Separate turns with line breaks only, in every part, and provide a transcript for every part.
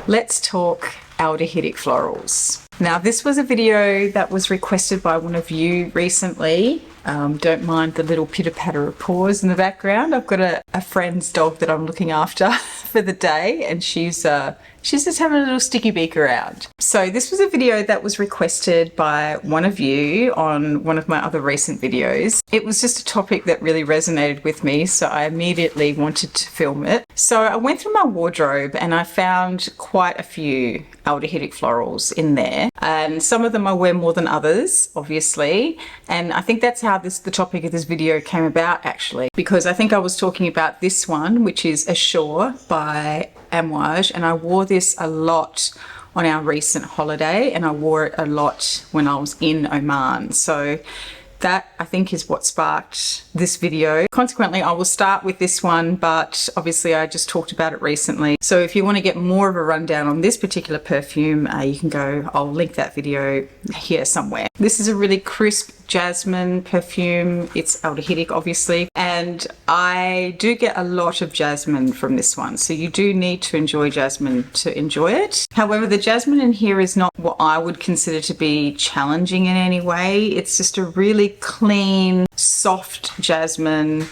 let's talk aldehydic florals. Now, this was a video that was requested by one of you recently. Don't mind the little pitter-patter of paws in the background. I've got a friend's dog that I'm looking after for the day, and she's just having a little sticky beak around. So this was a video that was requested by one of you on one of my other recent videos. It was just a topic that really resonated with me, so I immediately wanted to film it. So I went through my wardrobe and I found quite a few aldehydic florals in there, and some of them I wear more than others, obviously, and I think that's how the topic of this video came about, actually, because I think I was talking about this one, which is Ashore by Amouage, and I wore this a lot on our recent holiday, and I wore it a lot when I was in Oman. So that, I think, is what sparked this video. Consequently, I will start with this one, but obviously I just talked about it recently. So if you want to get more of a rundown on this particular perfume, you can go, I'll link that video here somewhere. This is a really crisp jasmine perfume. It's aldehydic, obviously, and I do get a lot of jasmine from this one, so you do need to enjoy jasmine to enjoy it. However, the jasmine in here is not what I would consider to be challenging in any way. It's just a really clean, soft jasmine.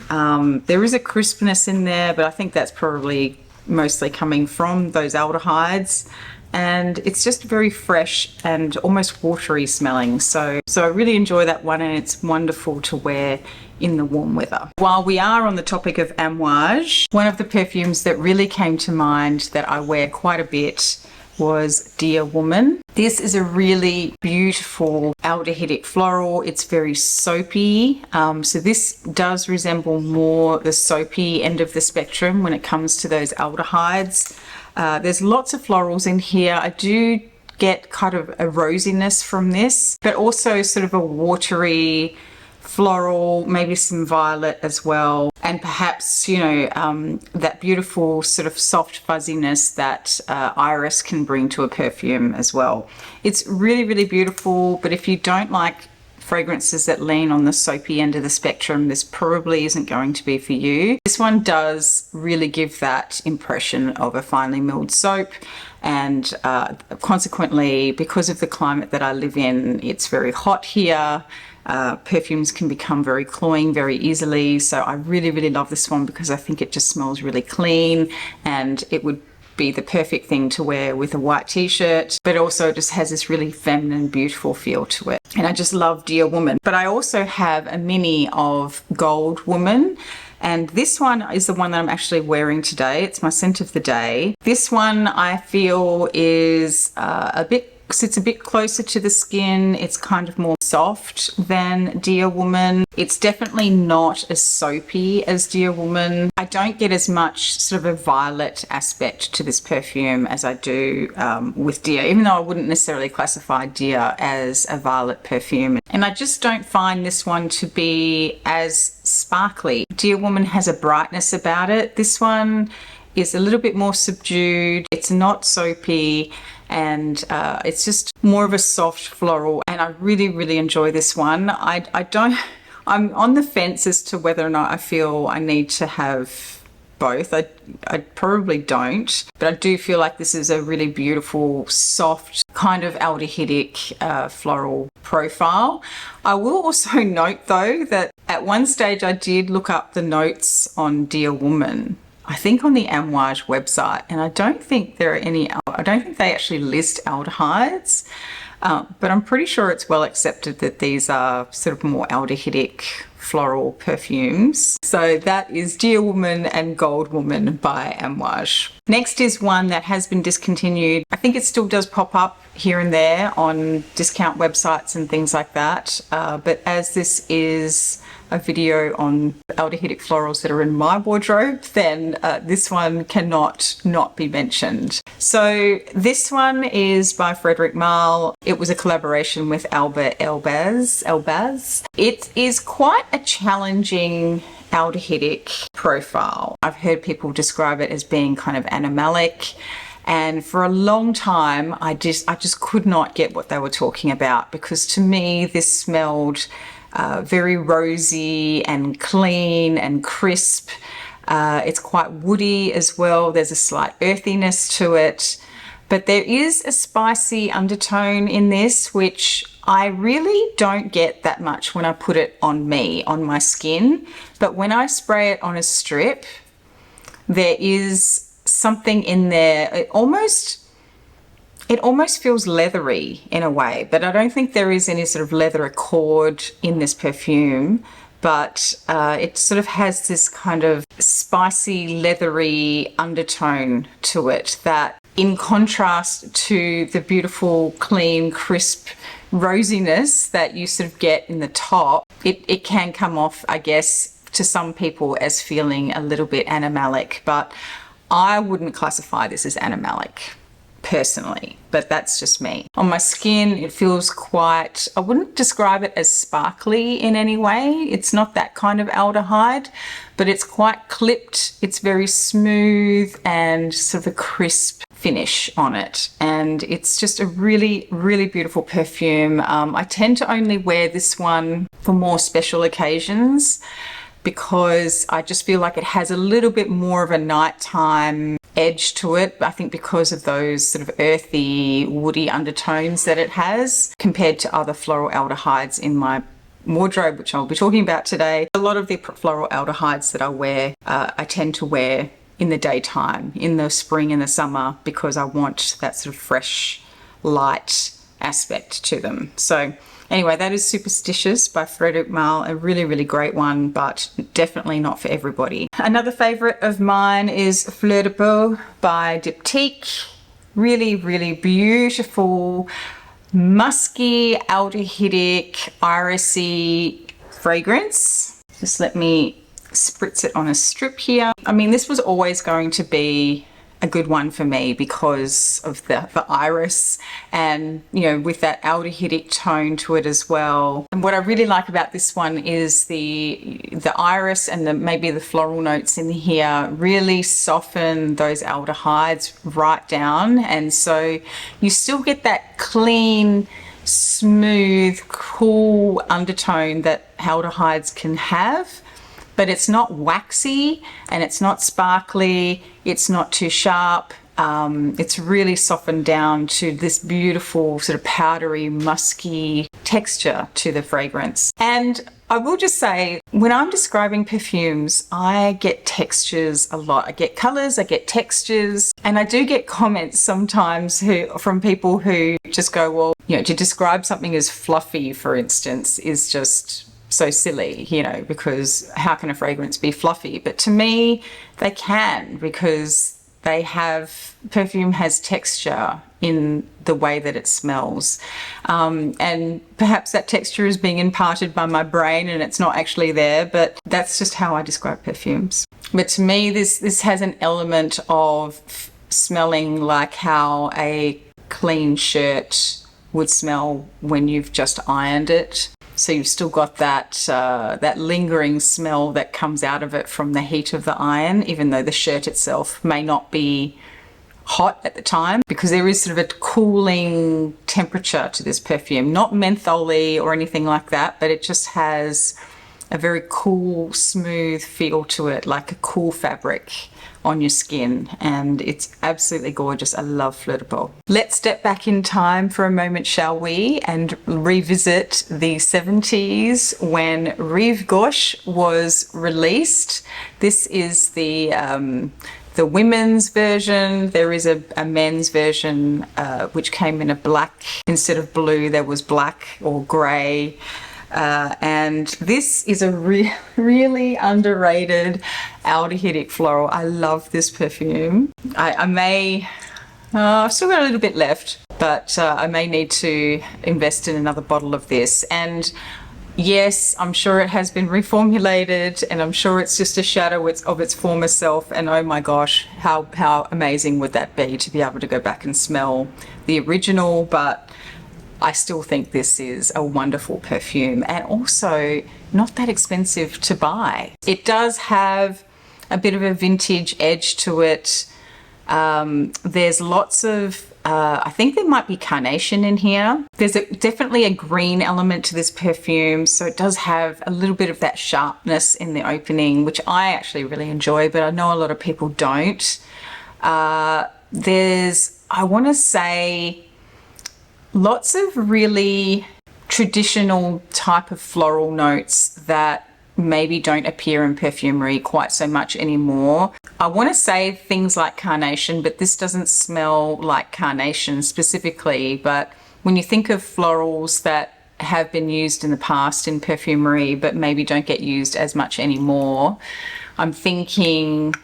There is a crispness in there, but I think that's probably mostly coming from those aldehydes. And it's just very fresh and almost watery smelling. So I really enjoy that one, and it's wonderful to wear in the warm weather. While we are on the topic of Amouage, one of the perfumes that really came to mind that I wear quite a bit was Dear Woman. This is a really beautiful aldehydic floral. It's very soapy. So this does resemble more the soapy end of the spectrum when it comes to those aldehydes. There's lots of florals in here. I do get kind of a rosiness from this, but also sort of a watery floral, maybe some violet as well, and perhaps, you know, that beautiful sort of soft fuzziness that iris can bring to a perfume as well. It's really, really beautiful, but if you don't like fragrances that lean on the soapy end of the spectrum, this probably isn't going to be for you. This one does really give that impression of a finely milled soap, and consequently, because of the climate that I live in, it's very hot here. Perfumes can become very cloying very easily, so I really, really love this one because I think it just smells really clean, and it would be the perfect thing to wear with a white t-shirt, but also just has this really feminine, beautiful feel to it. And I just love Dear Woman. But I also have a mini of Gold Woman, and this one is the one that I'm actually wearing today. It's my scent of the day. This one I feel is sits a bit closer to the skin. It's kind of more soft than Dear Woman. It's definitely not as soapy as Dear Woman. I don't get as much sort of a violet aspect to this perfume as I do with Dear, even though I wouldn't necessarily classify Dear as a violet perfume. And I just don't find this one to be as sparkly. Dear Woman has a brightness about it. This one is a little bit more subdued. It's not soapy, and it's just more of a soft floral, and I really, really enjoy this one. I'm on the fence as to whether or not I feel I need to have both. I probably don't, but I do feel like this is a really beautiful, soft, kind of aldehydic floral profile. I will also note, though, that at one stage I did look up the notes on Dear Woman, I think on the Amouage website, and I don't think there are any, I don't think they actually list aldehydes, but I'm pretty sure it's well accepted that these are sort of more aldehydic floral perfumes. So that is Dear Woman and Gold Woman by Amouage. Next is one that has been discontinued. I think it still does pop up here and there on discount websites and things like that, but as this is a video on aldehydic florals that are in my wardrobe, then this one cannot not be mentioned. So this one is by Frederic Malle. It was a collaboration with Elbaz. It is quite a challenging aldehydic profile. I've heard people describe it as being kind of animalic, and for a long time I just could not get what they were talking about, because to me this smelled very rosy and clean and crisp. It's quite woody as well. There's a slight earthiness to it. But there is a spicy undertone in this, which I really don't get that much when I put it on me, on my skin. But when I spray it on a strip, there is something in there. It almost feels leathery in a way, but I don't think there is any sort of leather accord in this perfume. But it sort of has this kind of spicy, leathery undertone to it that, in contrast to the beautiful, clean, crisp rosiness that you sort of get in the top, it can come off, I guess, to some people as feeling a little bit animalic, but I wouldn't classify this as animalic personally, but that's just me. On my skin, it feels quite, I wouldn't describe it as sparkly in any way. It's not that kind of aldehyde, but it's quite clipped. It's very smooth and sort of a crisp finish on it. And it's just a really, really beautiful perfume. I tend to only wear this one for more special occasions because I just feel like it has a little bit more of a nighttime edge to it. I think because of those sort of earthy, woody undertones that it has compared to other floral aldehydes in my wardrobe, which I'll be talking about today. A lot of the floral aldehydes that I wear, I tend to wear in the daytime, in the spring and the summer, because I want that sort of fresh, light aspect to them. So anyway, that is Superstitious by Fleur de Louis, a really, really great one, but definitely not for everybody. Another favorite of mine is Fleur de Peau by Diptyque. Really, really beautiful, musky, aldehydic, irisy fragrance. Just let me spritz it on a strip here. I mean, this was always going to be a good one for me because of the iris and, you know, with that aldehydic tone to it as well. And what I really like about this one is the iris and maybe the floral notes in here really soften those aldehydes right down, and so you still get that clean, smooth, cool undertone that aldehydes can have, but it's not waxy and it's not sparkly, it's not too sharp. It's really softened down to this beautiful sort of powdery, musky texture to the fragrance. And I will just say, when I'm describing perfumes, I get textures a lot. I get colors, I get textures, and I do get comments sometimes from people who just go, well, you know, to describe something as fluffy, for instance, is just so silly, you know, because how can a fragrance be fluffy? But to me, they can, because perfume has texture in the way that it smells. And perhaps that texture is being imparted by my brain and it's not actually there, but that's just how I describe perfumes. But to me, this has an element of smelling like how a clean shirt would smell when you've just ironed it. So you've still got that lingering smell that comes out of it from the heat of the iron, even though the shirt itself may not be hot at the time, because there is sort of a cooling temperature to this perfume. Not mentholy or anything like that, but it just has a very cool, smooth feel to it, like a cool fabric on your skin, and it's absolutely gorgeous. I love Fleur de Peau. Let's step back in time for a moment, shall we, and revisit the 70s when Rive Gauche was released. This is the women's version. There is a men's version which came in a black instead of blue. There was black or grey. And this is a really underrated aldehydic floral. I love this perfume. I've still got a little bit left, but I may need to invest in another bottle of this. And yes, I'm sure it has been reformulated, and I'm sure it's just a shadow of its former self. And oh my gosh, how amazing would that be to be able to go back and smell the original? But I still think this is a wonderful perfume, and also not that expensive to buy. It does have a bit of a vintage edge to it. There's lots of, I think there might be carnation in here. There's definitely a green element to this perfume, so it does have a little bit of that sharpness in the opening, which I actually really enjoy, but I know a lot of people don't. There's I want to say, lots of really traditional type of floral notes that maybe don't appear in perfumery quite so much anymore. I want to say things like carnation, but this doesn't smell like carnation specifically. But when you think of florals that have been used in the past in perfumery but maybe don't get used as much anymore, I'm thinking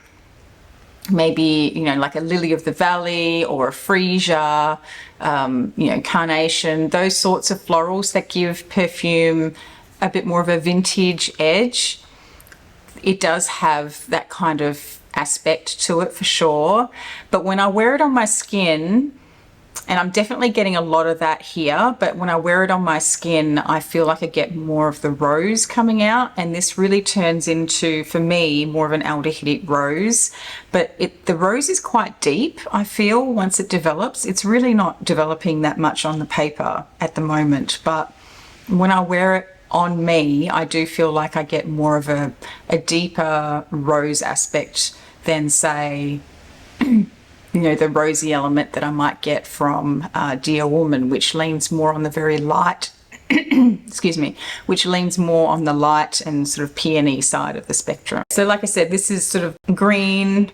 maybe, you know, like a lily of the valley or a freesia, you know, carnation, those sorts of florals that give perfume a bit more of a vintage edge. It does have that kind of aspect to it for sure. But when I wear it on my skin, and I'm definitely getting a lot of that here, but when I wear it on my skin, I feel like I get more of the rose coming out, and this really turns into, for me, more of an aldehydic rose. But the rose is quite deep, I feel, once it develops. It's really not developing that much on the paper at the moment, but when I wear it on me, I do feel like I get more of a deeper rose aspect than, say, you know, the rosy element that I might get from Dear Woman, which leans more on the very light, excuse me, which leans more on the light and sort of peony side of the spectrum. So like I said, this is sort of green,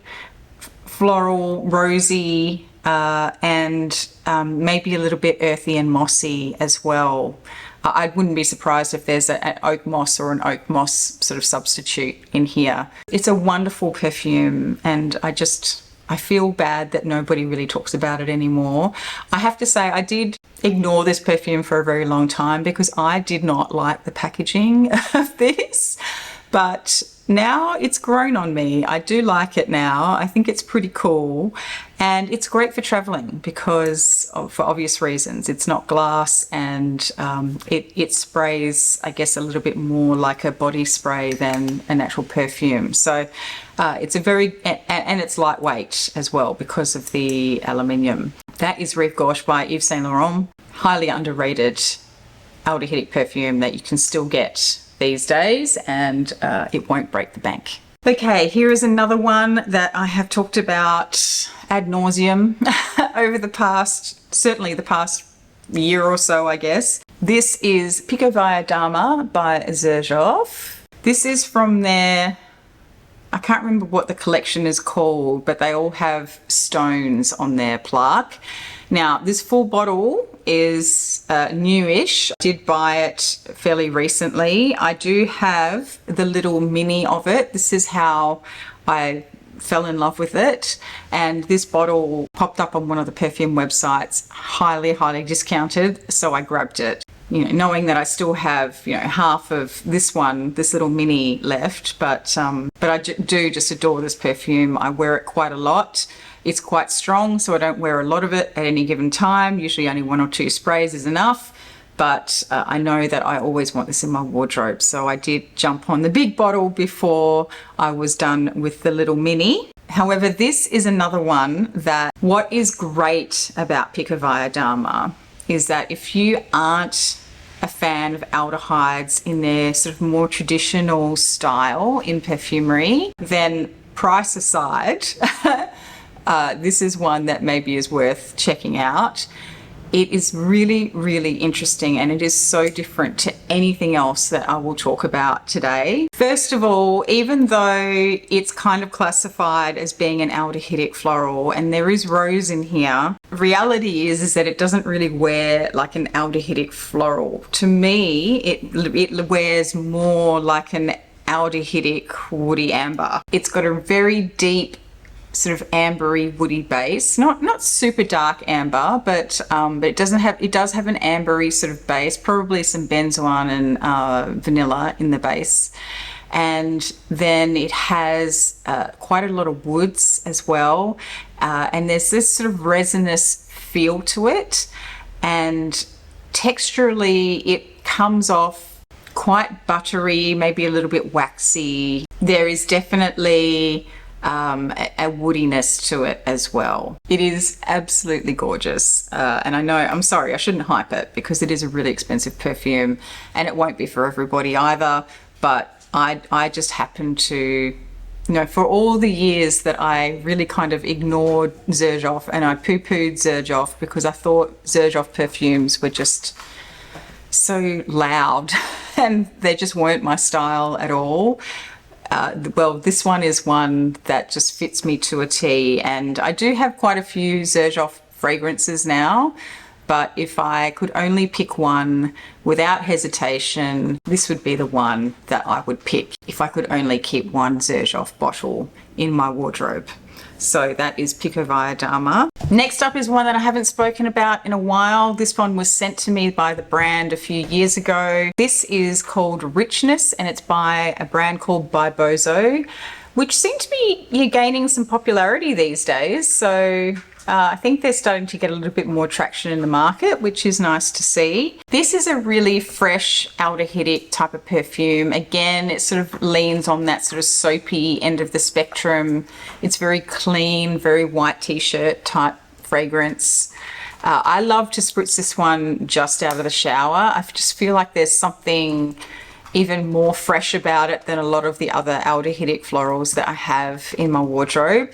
floral, rosy, and maybe a little bit earthy and mossy as well. I wouldn't be surprised if there's an oak moss or an oak moss sort of substitute in here. It's a wonderful perfume, and I feel bad that nobody really talks about it anymore. I have to say, I did ignore this perfume for a very long time because I did not like the packaging of this, but now it's grown on me. I do like it now. I think it's pretty cool, and it's great for traveling because for obvious reasons. It's not glass, and it sprays, I guess, a little bit more like a body spray than an actual perfume. So it's a very, and it's lightweight as well because of the aluminium. That is Rive Gauche by Yves Saint Laurent. Highly underrated aldehydic perfume that you can still get these days, and it won't break the bank. Okay, here is another one that I have talked about ad nauseum over the past, certainly the past year or so, I guess. This is Pikovaya Dama by Ashore. This is from their, I can't remember what the collection is called, but they all have stones on their plaque. Now, this full bottle is newish. I did buy it fairly recently. I do have the little mini of it. This is how I fell in love with it. And this bottle popped up on one of the perfume websites, highly, highly discounted. So I grabbed it, you know, knowing that I still have, you know, half of this one, this little mini left. But I do just adore this perfume. I wear it quite a lot. It's quite strong, so I don't wear a lot of it at any given time. Usually only 1 or 2 sprays is enough, but I know that I always want this in my wardrobe. So I did jump on the big bottle before I was done with the little mini. However, this is another one that what is great about Pikovaya Dama is that if you aren't a fan of aldehydes in their sort of more traditional style in perfumery, then price aside, this is one that maybe is worth checking out. It is really, really interesting, and it is so different to anything else that I will talk about today. First of all, even though it's kind of classified as being an aldehydic floral, and there is rose in here, reality is that it doesn't really wear like an aldehydic floral. To me, it wears more like an aldehydic woody amber. It's got a very deep sort of ambery woody base, not super dark amber, but it does have an ambery sort of base, probably some benzoin and vanilla in the base, and then it has quite a lot of woods as well, and there's this sort of resinous feel to it, and texturally it comes off quite buttery, maybe a little bit waxy. There is definitely a woodiness to it as well. It is absolutely gorgeous, and I know, I'm sorry, I shouldn't hype it because it is a really expensive perfume and it won't be for everybody either, but I just happen to, You know, for all the years that I really kind of ignored Xerjoff and I poo-pooed Xerjoff because I thought Xerjoff perfumes were just so loud and they just weren't my style at all. Well, this one is one that just fits me to a T, and I do have quite a few Xerjoff fragrances now, but if I could only pick one without hesitation, this would be the one that I would pick if I could only keep one Xerjoff bottle in my wardrobe. So that is Pikovaya Dama. Next up is one that I haven't spoken about in a while. This one was sent to me by the brand a few years ago. This is called Richness, and it's by a brand called By Bozo, which seem to be gaining some popularity these days. So I think they're starting to get a little bit more traction in the market, which is nice to see. This is a really fresh aldehydic type of perfume. Again, it sort of leans on that sort of soapy end of the spectrum. It's very clean, very white t-shirt type fragrance. I love to spritz this one just out of the shower. I just feel like there's something even more fresh about it than a lot of the other aldehydic florals that I have in my wardrobe.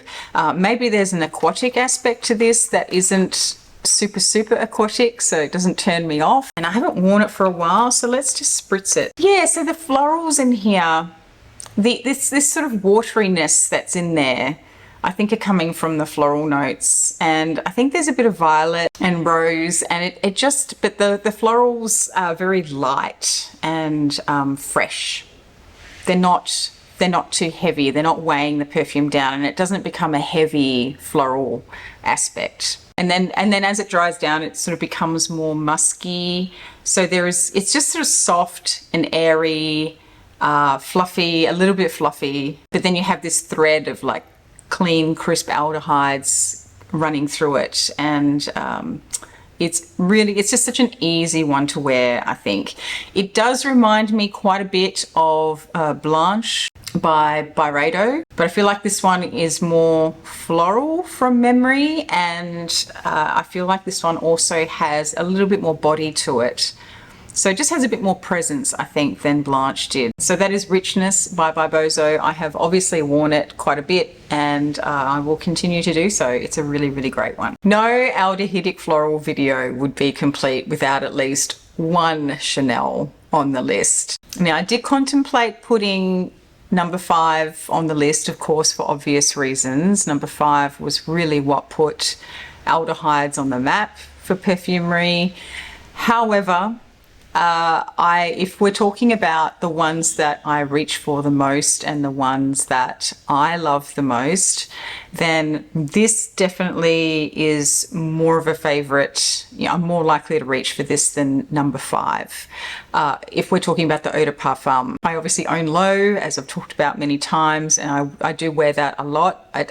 Maybe there's an aquatic aspect to this that isn't super aquatic, so it doesn't turn me off. And I haven't worn it for a while, so let's just spritz it. Yeah, so the florals in here, this sort of wateriness that's in there, I think are coming from the floral notes, and I think there's a bit of violet and rose, and it just, but the florals are very light and fresh. They're not too heavy. They're not weighing the perfume down, and it doesn't become a heavy floral aspect. And then as it dries down, it sort of becomes more musky. So it's just sort of soft and airy, fluffy, a little bit fluffy, but then you have this thread of like clean, crisp aldehydes running through it, and it's just such an easy one to wear. I think it does remind me quite a bit of Blanche by Byredo, but I feel like this one is more floral from memory, and I feel like this one also has a little bit more body to it. So it just has a bit more presence, I think, than Blanche did. So that is Richness by Bozo. I have obviously worn it quite a bit, and I will continue to do so. It's a really great one. No aldehydic floral video would be complete without at least one Chanel on the list. Now, I did contemplate putting number 5 on the list, of course, for obvious reasons. Number 5 was really what put Aldehydes on the map for perfumery. However, if we're talking about the ones that I reach for the most and the ones that I love the most, then this definitely is more of a favorite. I'm more likely to reach for this than number 5. If we're talking about the eau de parfum, I obviously own Low, as I've talked about many times, and I do wear that a lot. I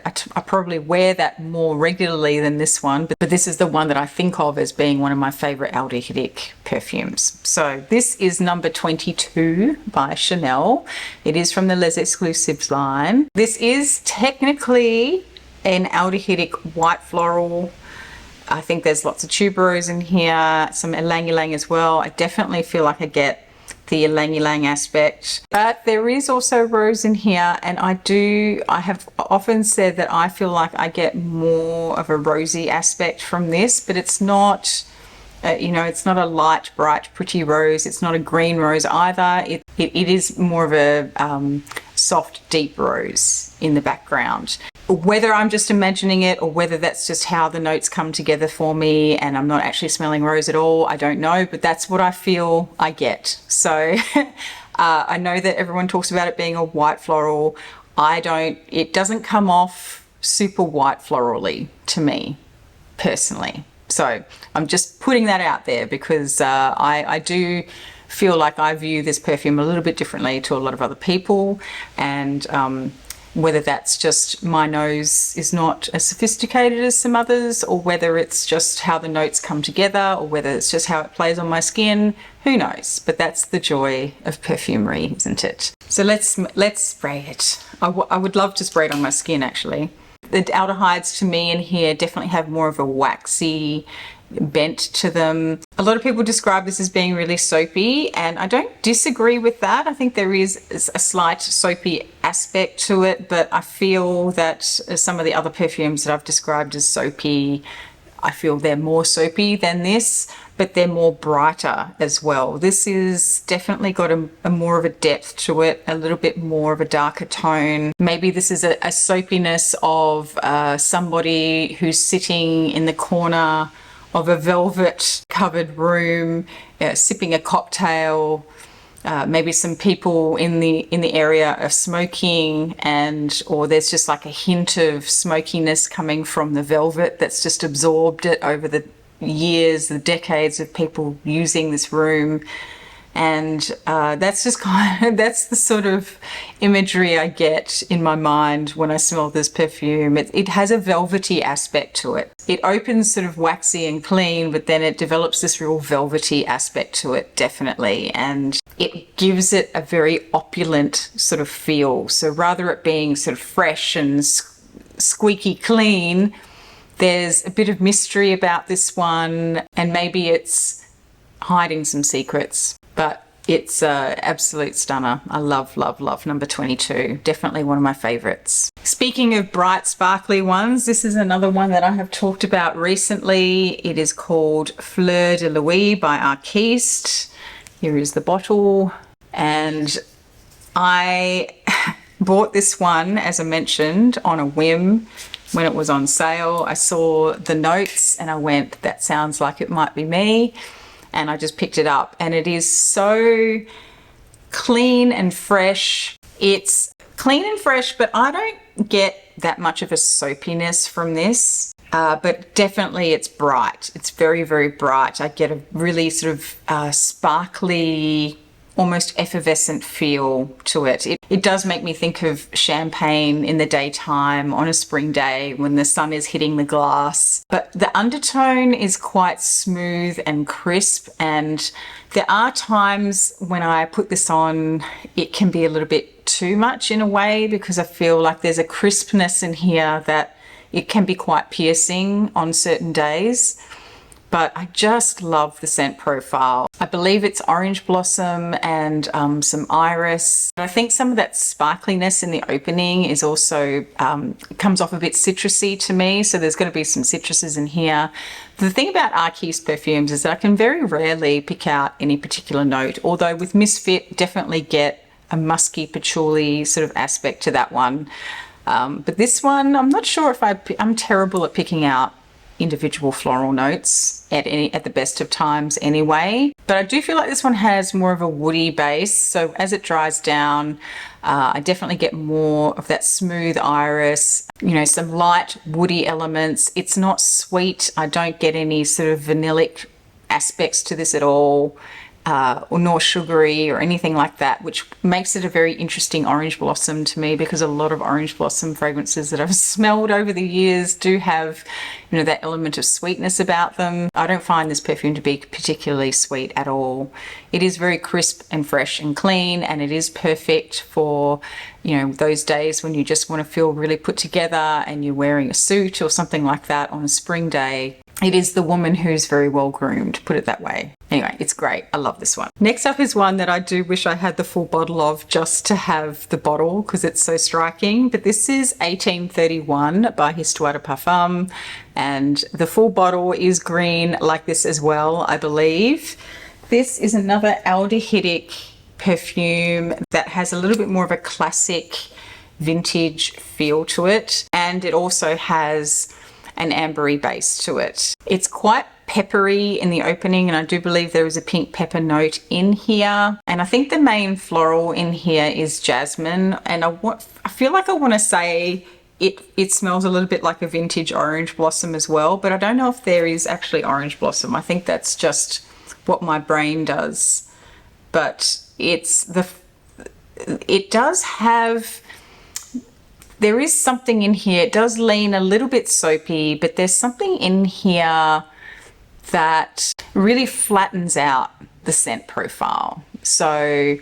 probably wear that more regularly than this one, but this is the one that I think of as being one of my favorite aldehydic perfumes. So this is number 22 by Chanel. It is from the Les Exclusives line. This is technically an aldehydic white floral. I think there's lots of tuberose in here, some ylang ylang as well. I definitely feel like I get the ylang ylang aspect, but there is also rose in here, and I have often said that I feel like I get more of a rosy aspect from this, but it's not, it's not a light, bright, pretty rose. It's not a green rose either. It is more of a soft, deep rose in the background. Whether I'm just imagining it or whether that's just how the notes come together for me and I'm not actually smelling rose at all, I don't know, but that's what I feel I get. So I know that everyone talks about it being a white floral. It doesn't come off super white florally to me personally. So I'm just putting that out there because I do feel like I view this perfume a little bit differently to a lot of other people, and whether that's just my nose is not as sophisticated as some others, or whether it's just how the notes come together, or whether it's just how it plays on my skin, who knows? But that's the joy of perfumery, isn't it? So let's spray it. I would love to spray it on my skin actually. The aldehydes to me in here definitely have more of a waxy bent to them. A lot of people describe this as being really soapy, and I don't disagree with that. I think there is a slight soapy aspect to it, but I feel that some of the other perfumes that I've described as soapy, I feel they're more soapy than this, but they're more brighter as well. This is definitely got a more of a depth to it, a little bit more of a darker tone. Maybe this is a soapiness of somebody who's sitting in the corner of a velvet covered room, sipping a cocktail. Maybe some people in the area are smoking, or there's just like a hint of smokiness coming from the velvet that's just absorbed it over the years, the decades of people using this room. And that's just that's the sort of imagery I get in my mind when I smell this perfume. It has a velvety aspect to it. It opens sort of waxy and clean, but then it develops this real velvety aspect to it, definitely. And it gives it a very opulent sort of feel. So rather it being sort of fresh and squeaky clean, there's a bit of mystery about this one, and maybe it's hiding some secrets. But it's an absolute stunner. I love, love, love number 22. Definitely one of my favorites. Speaking of bright, sparkly ones, this is another one that I have talked about recently. It is called Fleur de Louis by Artiste. Here is the bottle. And I bought this one, as I mentioned, on a whim when it was on sale. I saw the notes and I went, that sounds like it might be me. And I just picked it up, and it is so clean and fresh. It's clean and fresh, but I don't get that much of a soapiness from this. But definitely it's bright. It's very, very bright. I get a really sort of sparkly, almost effervescent feel to it. It does make me think of champagne in the daytime on a spring day when the sun is hitting the glass. But the undertone is quite smooth and crisp, and there are times when I put this on, it can be a little bit too much in a way, because I feel like there's a crispness in here that it can be quite piercing on certain days. But I just love the scent profile. I believe it's orange blossom and some iris. I think some of that sparkliness in the opening is also, comes off a bit citrusy to me. So there's going to be some citruses in here. The thing about Artiste perfumes is that I can very rarely pick out any particular note, although with Misfit definitely get a musky patchouli sort of aspect to that one. But this one, I'm not sure if I'm terrible at picking out individual floral notes at the best of times anyway, but I do feel like this one has more of a woody base. So as it dries down, I definitely get more of that smooth iris, you know, some light woody elements. It's not sweet. I don't get any sort of vanillic aspects to this at all. Or nor sugary or anything like that, which makes it a very interesting orange blossom to me, because a lot of orange blossom fragrances that I've smelled over the years do have, you know, that element of sweetness about them. I don't find this perfume to be particularly sweet at all. It is very crisp and fresh and clean, and it is perfect for, you know, those days when you just want to feel really put together and you're wearing a suit or something like that on a spring day. It is the woman who's very well groomed, put it that way. Anyway, it's great. I love this one. Next up is one that I do wish I had the full bottle of, just to have the bottle because it's so striking. But this is 1831 by Histoire de Parfum, and the full bottle is green like this as well, I believe. This is another aldehydic perfume that has a little bit more of a classic vintage feel to it, and it also has an ambery base to it. It's quite peppery in the opening, and I do believe there is a pink pepper note in here. And I think the main floral in here is jasmine, and I feel like I want to say it smells a little bit like a vintage orange blossom as well, but I don't know if there is actually orange blossom. I think that's just what my brain does. But it does have, there is something in here. It does lean a little bit soapy, but there's something in here that really flattens out the scent profile. So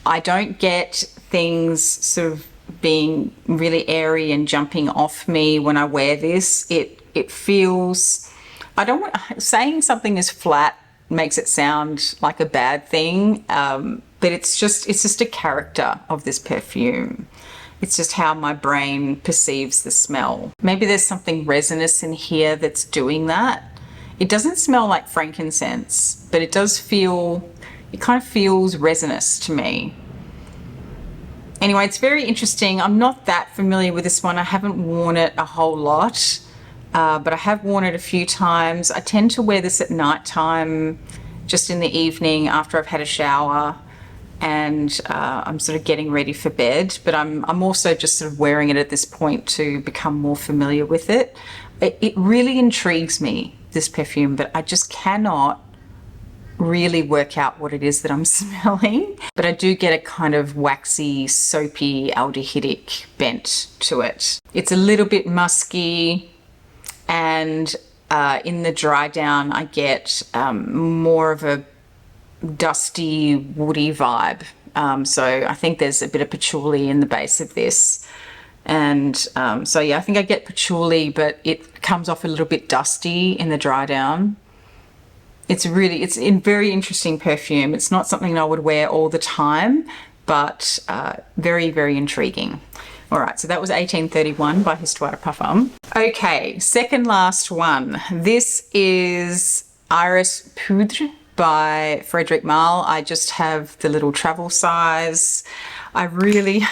I don't get things sort of being really airy and jumping off me when I wear this. It feels I don't want, saying something is flat makes it sound like a bad thing, but it's just a character of this perfume. It's just how my brain perceives the smell. Maybe there's something resinous in here that's doing that. It doesn't smell like frankincense, but it does feel, it kind of feels resinous to me. Anyway, it's very interesting. I'm not that familiar with this one. I haven't worn it a whole lot, but I have worn it a few times. I tend to wear this at night time, just in the evening after I've had a shower and I'm sort of getting ready for bed, but I'm also just sort of wearing it at this point to become more familiar with it. It really intrigues me, this perfume, but I just cannot really work out what it is that I'm smelling. But I do get a kind of waxy, soapy, aldehydic bent to it. It's a little bit musky, and in the dry down I get more of a dusty, woody vibe. So I think there's a bit of patchouli in the base of this. And so yeah, I think I get patchouli, but it comes off a little bit dusty in the dry down. It's a very interesting perfume. It's not something I would wear all the time, but very, very intriguing. All right, so that was 1831 by Histoire de Parfum. Okay, second last one. This is Iris Poudre by Frederic Malle. I just have the little travel size. I really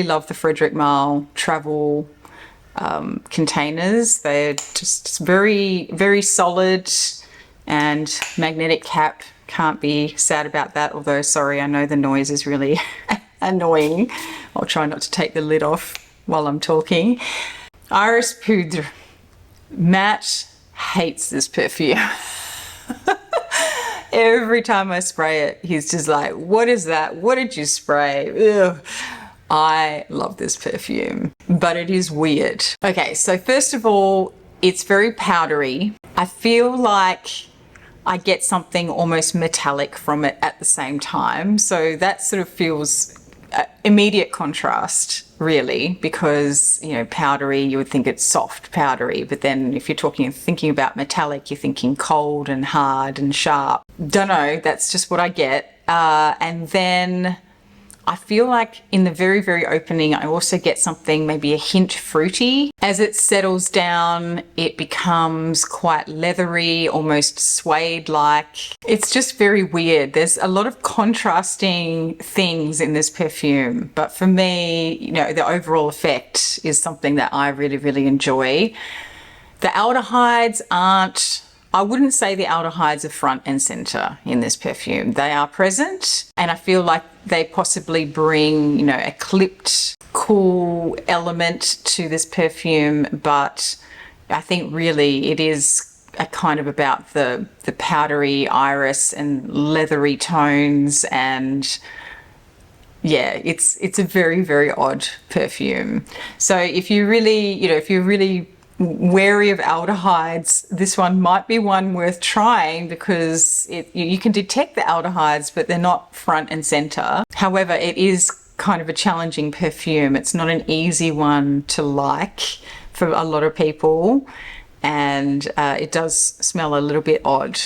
love the Frederic Malle travel containers. They're just very, very solid, and magnetic cap. Can't be sad about that, although sorry, I know the noise is really annoying. I'll try not to take the lid off while I'm talking. Iris Poudre. Matt hates this perfume. Every time I spray it, he's just like, what is that? What did you spray? Ugh. I love this perfume, but it is weird. Okay, so first of all, it's very powdery. I feel like I get something almost metallic from it at the same time. So that sort of feels immediate contrast, really, because, you know, powdery, you would think it's soft powdery, but then if you're thinking about metallic, you're thinking cold and hard and sharp. Don't know, that's just what I get. And then I feel like in the very, very opening, I also get something, maybe a hint fruity. As it settles down, it becomes quite leathery, almost suede-like. It's just very weird. There's a lot of contrasting things in this perfume, but for me, you know, the overall effect is something that I really, really enjoy. The aldehydes aren't, I wouldn't say the aldehydes are front and center in this perfume. They are present, and I feel like they possibly bring, you know, a clipped, cool element to this perfume, but I think really it is a kind of about the powdery iris and leathery tones, and yeah, it's a very, very odd perfume. So if you really, you know, if you're really wary of aldehydes, this one might be one worth trying, because you can detect the aldehydes, but they're not front and center. However, it is kind of a challenging perfume. It's not an easy one to like for a lot of people, and it does smell a little bit odd.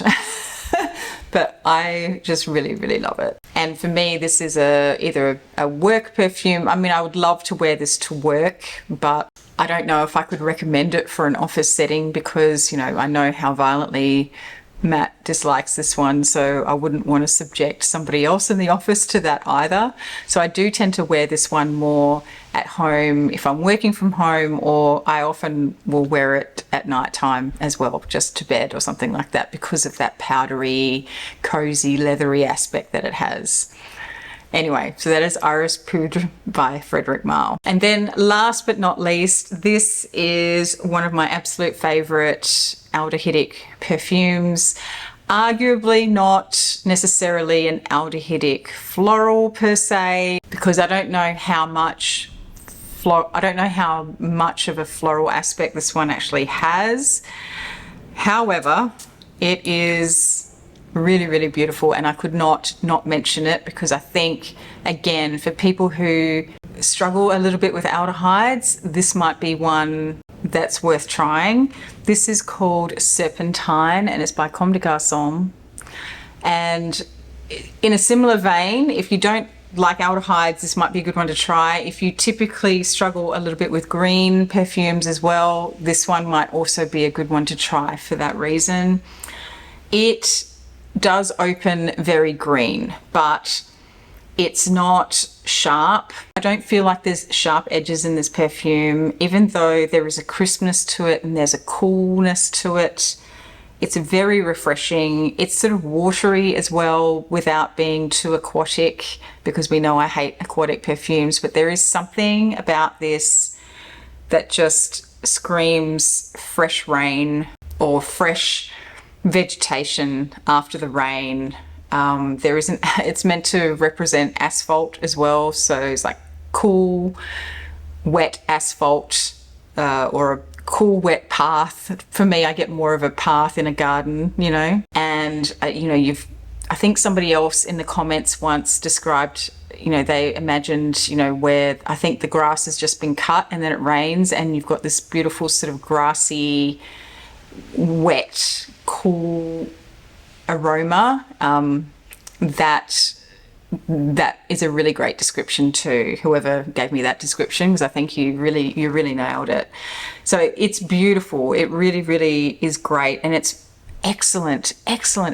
But I just really, really love it. And for me, this is either a work perfume. I mean, I would love to wear this to work, but I don't know if I could recommend it for an office setting, because, you know, I know how violently Matt dislikes this one, so I wouldn't want to subject somebody else in the office to that either. So I do tend to wear this one more at home if I'm working from home, or I often will wear it at night time as well, just to bed or something like that, because of that powdery, cozy, leathery aspect that it has. Anyway, so that is Iris Poudre by Frederic Malle. And then last but not least, this is one of my absolute favorite aldehydic perfumes. Arguably not necessarily an aldehydic floral per se, because I don't know how much of a floral aspect this one actually has. However, it is really, really beautiful, and I could not mention it, because I think, again, for people who struggle a little bit with aldehydes, this might be one that's worth trying. This is called Serpentine and it's by Comme des Garçons. And in a similar vein, if you don't like aldehydes, this might be a good one to try. If you typically struggle a little bit with green perfumes as well, this one might also be a good one to try for that reason. It does open very green, but it's not sharp. I don't feel like there's sharp edges in this perfume, even though there is a crispness to it and there's a coolness to it. It's very refreshing. It's sort of watery as well without being too aquatic, because we know I hate aquatic perfumes, but there is something about this that just screams fresh rain or fresh vegetation after the rain. It's meant to represent asphalt as well. So it's like cool, wet asphalt or a cool wet path. For me, I get more of a path in a garden, you know. And you know, I think somebody else in the comments once described, you know, they imagined, you know, where I think the grass has just been cut and then it rains and you've got this beautiful sort of grassy, wet, cool aroma. That is a really great description too, whoever gave me that description, because I think you really nailed it. So it's beautiful. It really is great, and it's excellent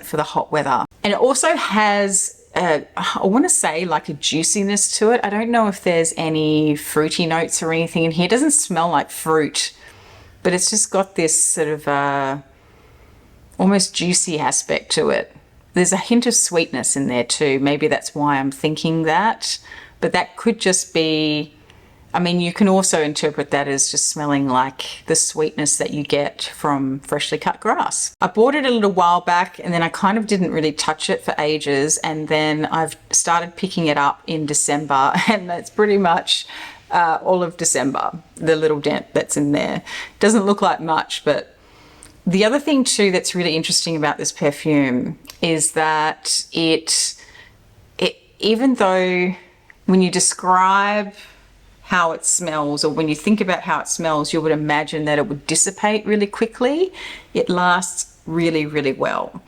for the hot weather. And it also has I want to say like a juiciness to it. I don't know if there's any fruity notes or anything in here. It doesn't smell like fruit, but it's just got this sort of almost juicy aspect to it. There's a hint of sweetness in there too. Maybe that's why I'm thinking that, but that could just be, I mean, you can also interpret that as just smelling like the sweetness that you get from freshly cut grass. I bought it a little while back and then I kind of didn't really touch it for ages, and then I've started picking it up in December, and that's pretty much all of December, the little dent that's in there. Doesn't look like much, but the other thing too that's really interesting about this perfume is that it even though when you describe how it smells, or when you think about how it smells, you would imagine that it would dissipate really quickly, it lasts really well,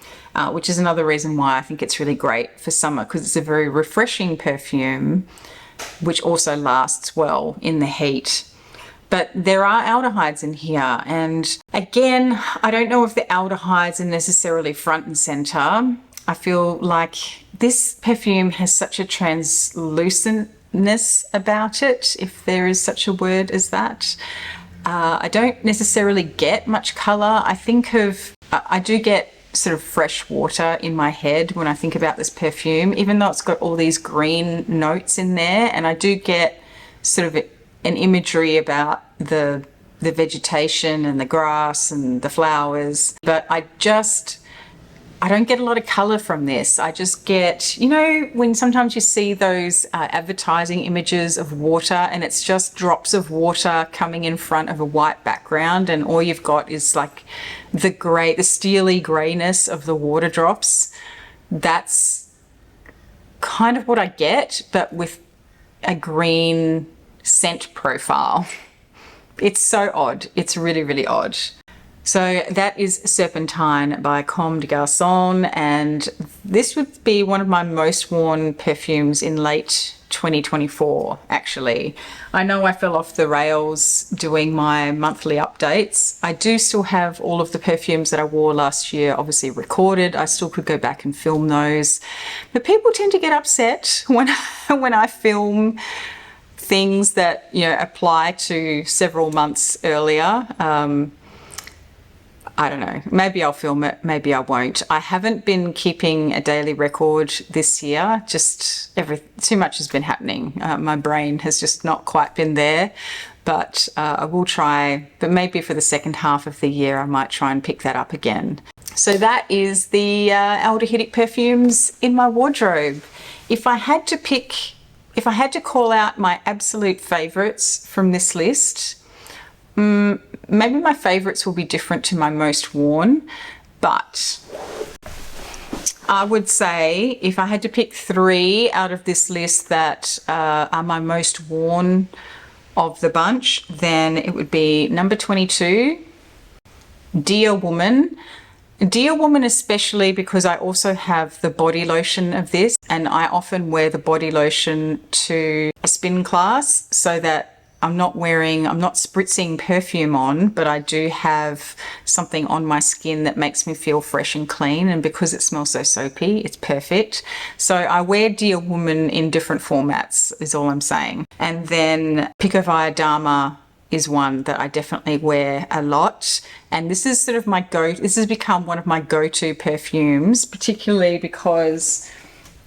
which is another reason why I think it's really great for summer, because it's a very refreshing perfume which also lasts well in the heat. But there are aldehydes in here, and again, I don't know if the aldehydes are necessarily front and center. I feel like this perfume has such a translucentness about it, if there is such a word as that. I don't necessarily get much color. I do get sort of fresh water in my head when I think about this perfume, even though it's got all these green notes in there, and I do get sort of an imagery about the vegetation and the grass and the flowers, but I don't get a lot of color from this. I just get, you know, when sometimes you see those advertising images of water and it's just drops of water coming in front of a white background, and all you've got is like the steely grayness of the water drops. That's kind of what I get, but with a green scent profile. It's so odd. It's really odd. So that is Serpentine by Comme des Garçons, and this would be one of my most worn perfumes in late 2024, actually. I know I fell off the rails doing my monthly updates. I do still have all of the perfumes that I wore last year obviously recorded. I still could go back and film those, but people tend to get upset when I film things that, you know, apply to several months earlier. I don't know, maybe I'll film it, maybe I won't. I haven't been keeping a daily record this year, just too much has been happening. My brain has just not quite been there, but I will try, but maybe for the second half of the year I might try and pick that up again. So that is the aldehydic perfumes in my wardrobe. If I had to call out my absolute favorites from this list, maybe my favorites will be different to my most worn, but I would say if I had to pick 3 out of this list that are my most worn of the bunch, then it would be number 22, Dear Woman. Dear Woman, especially because I also have the body lotion of this, and I often wear the body lotion to a spin class so that I'm not spritzing perfume on, but I do have something on my skin that makes me feel fresh and clean. And because it smells so soapy, it's perfect. So I wear Dear Woman in different formats, is all I'm saying. And then Pikovaya Dama is one that I definitely wear a lot. And this is sort of this has become one of my go-to perfumes, particularly because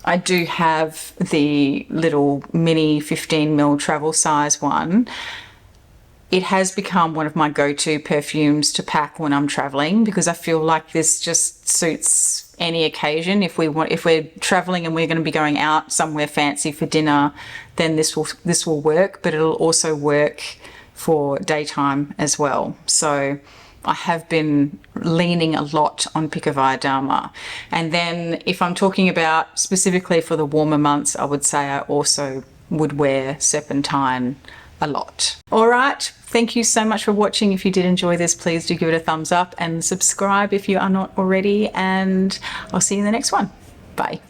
I do have the little mini 15ml travel size one. It has become one of my go-to perfumes to pack when I'm traveling, because I feel like this just suits any occasion. If we're traveling and we're going to be going out somewhere fancy for dinner, then this will work, but it'll also work for daytime as well. So I have been leaning a lot on Pikovaya Dama. And then if I'm talking about specifically for the warmer months, I would say I also would wear Serpentine a lot. All right, thank you so much for watching. If you did enjoy this, please do give it a thumbs up and subscribe if you are not already, and I'll see you in the next one. Bye.